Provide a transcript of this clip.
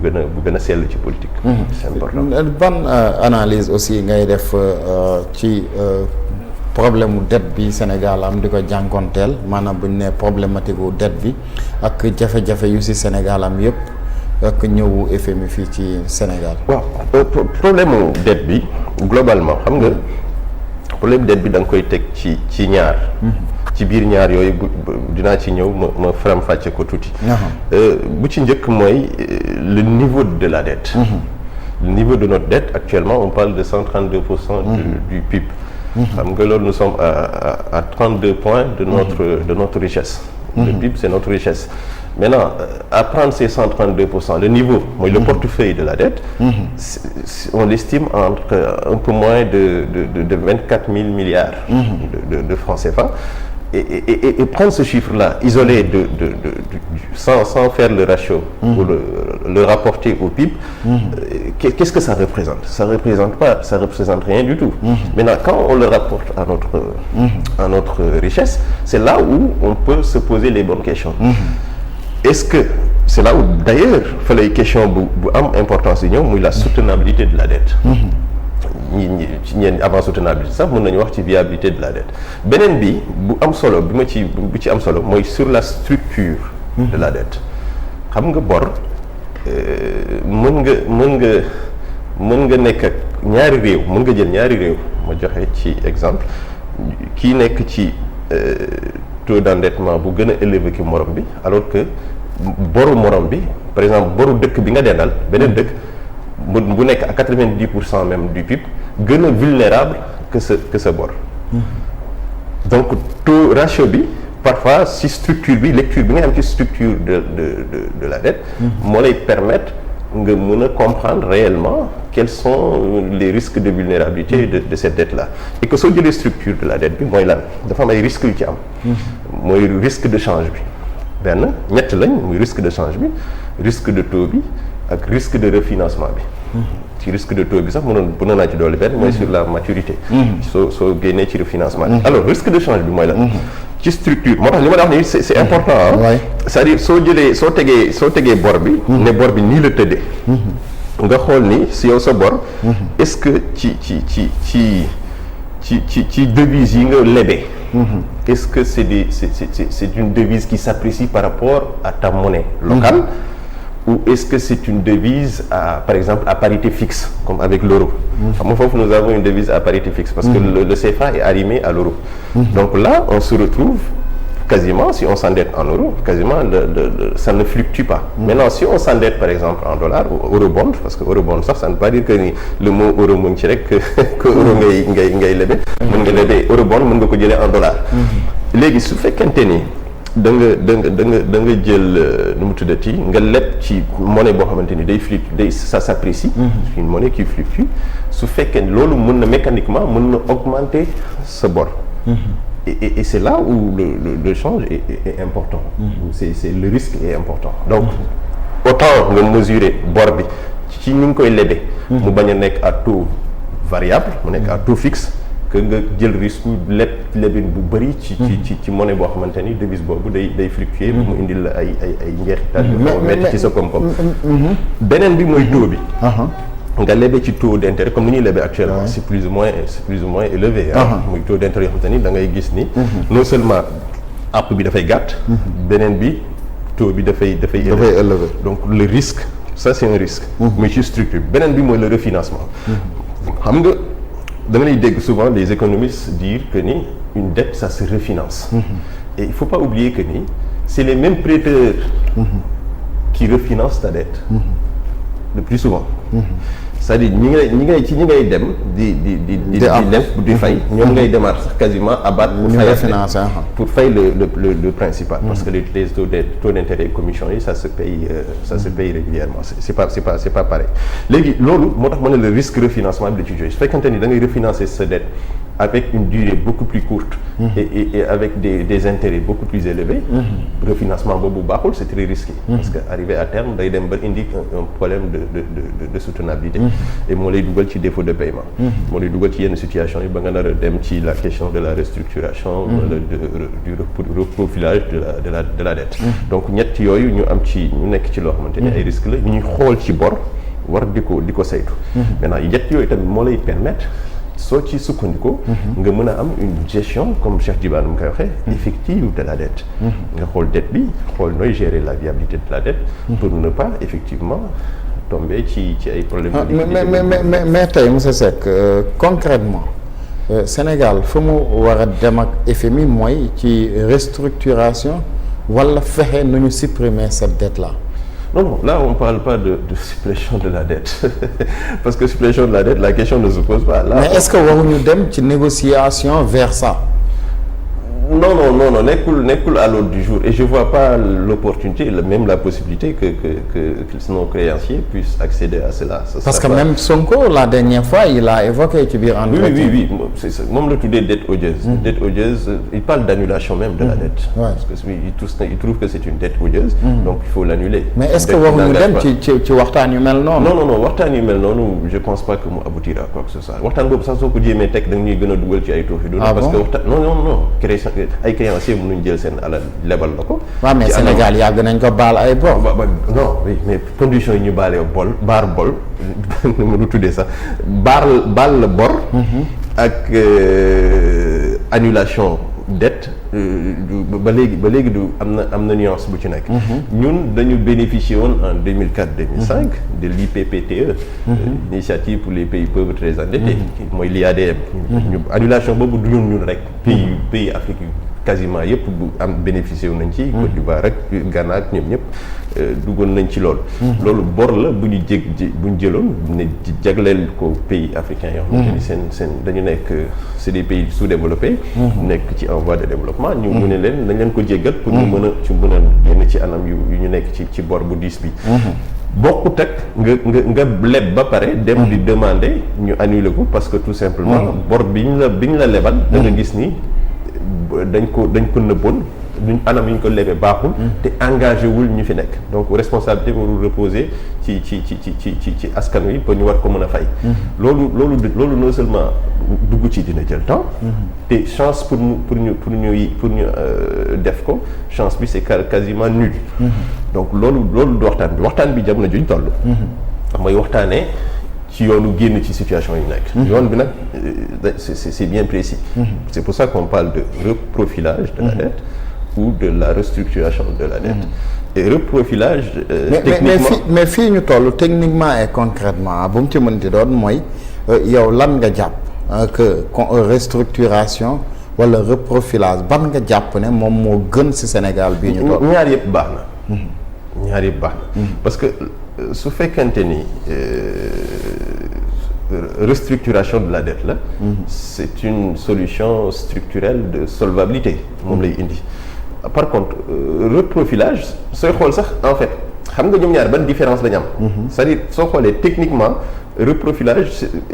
bu gën a sell ci politique. C'est important. Ban analyse aussi ngay def ci problème mu dette bi Sénégal am di ko jànkonteel maanaam bu ñu nee problématique gu dette bi ak jafe-jafe yu si Sénégal am yëpp ak ñëwu FMI fii ci Sénégal. waaw problème mu dette bi globalement xam nga problème dette bi da nga koy teg ci ñaar. ci biir ñaar yooyu dinaa ci ñëw ma faram-fàcce ko tuuti. bu ci njëkk mooy le niveau de la dette. Le niveau de notre dette actuellement on parle de 132% du PIB. xam nga loolu nous sommes à 32 points de notre richesse. Le PIB c'est notre richesse. Maintenant à prendre ces 132%, le niveau mooy le portefeuille de la dette. On l'estime entre un peu moins de 24 000 milliards de francs CFA. Et prendre ce chiffre-là isolé sans faire le ratio ou le rapporter au PIB, qu'est-ce que ça représente? Ça représente rien du tout. Maintenant, quand on le rapporte à notre richesse, c'est là où on peut se poser les bonnes questions. Est-ce que c'est là où d'ailleurs fa lay question bu am importance yi ñëw muy la soutenabilité de la dette. ñi avant soutenabilité sax mën nañu wax ci viabilité de la dette. beneen bi bu am solo bu ci am solo mooy sur la structure de la dette. xam nga bor mën nga nekk ak ñaari réew mën nga jël ñaari réew ma joxe ci exemple kii nekk ci taux d'endettement bu gën a élevé ki morom bi alors que boru morom bi par exemple boru dëkk bi nga dendal beneen dëkk bu nekk à 90% même du PIB gën a vulnérable que sa bor. Donc taux ratio bi parfois si structure bi lecture bi nga am ci structure de la dette moo lay permettre nga mën a comprendre réellement quels sont les risques de vulnérabilité de cette dette là et que soo jëlee structure de la dette bi mooy lan dafa am ay risques yu ci am. mooy risque de change bi benn ñett lañ muy risque de change bi risque de taux bi ak risque de refinancement bi. ci risque de taux bi sax mënoon naa ci dolli benn mooy sur la maturité. soo génnee ci refinancement bi. alors risque de change bi mooy lan. ci structure moo tax li ma la wax nii c'est important ah. c'est-à-dire soo tegee bor bi. ne bor bi nii la tëddee. nga xool ni si yow sa bor. est-ce que ci devise yi nga lebee. est-ce que c'est une devise qui s'apprécie par rapport à ta monnaie locale. Ou est-ce que c'est une devise par exemple à parité fixe comme avec l'euro. xam nga foofu nous avons une devise à parité fixe parce que le CFA est arrimé à l'euro. Donc là on se retrouve quasiment si on s'endette en euros quasiment ça ne fluctue pas. Maintenant si on s'endette par exemple en dollars ou eurobond parce que eurobond sax ça ne veut pas dire que ni le mot euro mu ngi ci rek que euro ngay lebe. mën nga lebe eurobond mën nga ko jëlee en dollars. léegi su fekkente ni da nga jël nu mu tuddati nga leb ci monnaie boo xamante ni ça s'apprécie. une monnaie qui fluctue su fekkee loolu mën na mécaniquement mën na augmenter sa bor. Et c'est là où le change est important. C'est le risque est important. Donc autant nga mesurer bor bi ci ni nga koy lebee. mu bañ a nekk à taux variable mu nekk à taux fixe. que nga jël risque lebin bu bëri ci monnaie boo xamante ni devise boobu day fluctuer mu indil la ay njeexital yu xaw a metti ci sa koom-koom. beneen bi mooy taux bi. nga lebe ci taux d'intérêt comme ni ñuy lebe actuellement. c'est plus ou moins élevé. muy taux d'intérêt yoo xamante ni da ngay gis ni. non seulement app bi dafay gàtt. beneen bi taux bi dafay élevé. donc le risque ça c'est un risque. muy ci structure beneen bi mooy le refinancement. xam nga. da nga lay dégg souvent les économistes dire que ni une dette ça se refinance. Et il faut pas oublier que ni c'est les mêmes prêteurs qui refinancent ta dette. Le plus souvent. C'est-à-dire ñi ngay dem di fay ñoom ngay démarrer sax quasiment abattre pour fay le principal. Parce que les taux d'intérêt et commission yi ça se paye régulièrement c'est pas pareil. léegi loolu moo tax ma ne le risque refinancement bi da ci joué su fekkante ni da ngay refinancer sa dette avec une durée beaucoup plus courte et avec des intérêts beaucoup plus élevés, refinancement boobu baaxul, c'est très risqué parce que arrivé à terme day dem ba indi un problème de soutenabilité et moo lay dugal ci défaut de paiement, moo lay dugal ci yenn situation yi ba nga nar a dem ci la question de la restructuration du reprofilage de la dette. Donc ñett yooyu ñu am ci ñu nekk ci loo xamante ni ay risques la ñuy xool ci bor war di ko saytu. Maintenant ñett yooyu tamit moo lay permettre soo ci sukkandiku nga mën a am une gestion comme Cheikh Djiba mu koy waxee effective de la dette. nga xool dette bi xool nooy gérer la viabilité de la dette pour ne pas effectivement tomber ci ay problèmes. mais tey monsieur Seck concrètement Sénégal fu mu war a dem ak FMI mooy ci restructuration wala fexe nu ñu supprimer cette dette là. Non, là on parle pas de suppression de la dette parce que suppression de la dette, la question ne se pose pas. Là, mais est-ce que waruñu dem ci négociation vers ça? Non, nekkul à l'ordre du jour et je vois pas l'opportunité, même la possibilité que nos créanciers puissent accéder à cela. Parce que même Sonko la dernière fois il a évoqué ci biir entretien. Oui, c'est ça. Moom la tuddee dette odieuse. Dette odieuse, il parle d'annulation même de la dette. Parce que il trouve que c'est une dette odieuse, donc il faut l'annuler. Mais est-ce que waruñu dem ci waxtaan yu mel noonu? Non, waxtaan yu mel noonu, je pense pas que mu aboutira quoi que ce soit. Waxtaan boobu sax soo ko jéemee teg da nga ñuy gën a dugal ci ay tooxi doona parce que waxtaan non ay créanciers mënuñ jël seen alal lebal la ko. waaw mais Sénégal yàgg nañ ko baal ay bor. non oui mais conditions yi ñu baalee bor nu ma du tuddee sax baal la bor. ak annulation dette ba léegi du am na nuance bu ci nekk. ñun dañu bénéficier woon en 2004-2005 de l'IPPTE, initiative pour les pays pauvres très endettés, mooy l'IADM. Annulation boobu du ñun rek pays Afrique quasiment yëpp am bénéficié wu nañ ci. Côte d'Ivoire rek Ghana ak ñoom ñëpp duggoon nañ ci loolu. loolu bor la bu ñu jëloon ne jagleel ko pays africains yoo xamante ni seen dañu nekk c'est des pays sous-développés. nekk ci en voie de développement. ñu mu ne leen nañ leen ko jéggal pour ñu mën a génn ci anam yu ñu nekk ci bor bu diis bi. bokkut ak nga leb ba pare dem di demander ñu annuler ko parce que tout simplement bor bi ñu la lebal da nga gis ni dañ ko nëbboon duñ anam yi ñu ko lebee baaxul te engagé wul ñu fi nekk donc responsabilité warul reposer ci askan wi ba ñu war ko mën a fay. loolu non seulement dugg ci dina jël temps te chance pour ñu def ko chance bi c'est quasiment nul. donc loolu du waxtaan bi jamono juñ toll. mooy waxtaanee ci yoonu génn ci situation yu nekk. yoon bi nag c'est bien précis. C'est pour ça qu'on parle de reprofilage de la dette ou de la restructuration de la dette. Et reprofilage techniquement mais fii ñu toll techniquement et concrètement bu mu ci mënti doon mooy yow lan nga jàpp que restructuration wala reprofilage ban nga jàpp ne moom moo gën ci Sénégal bii ñu toll. ñaar yëpp baax na. parce que su fekkente ni restructuration de la dette la. c'est une solution structurelle de solvabilité moom lay indi. Par contre reprofilage sooy xool sax en fait xam nga ñoom ñaar ban différence la ñu am. c'est-à-dire soo xoolee techniquement reprofilage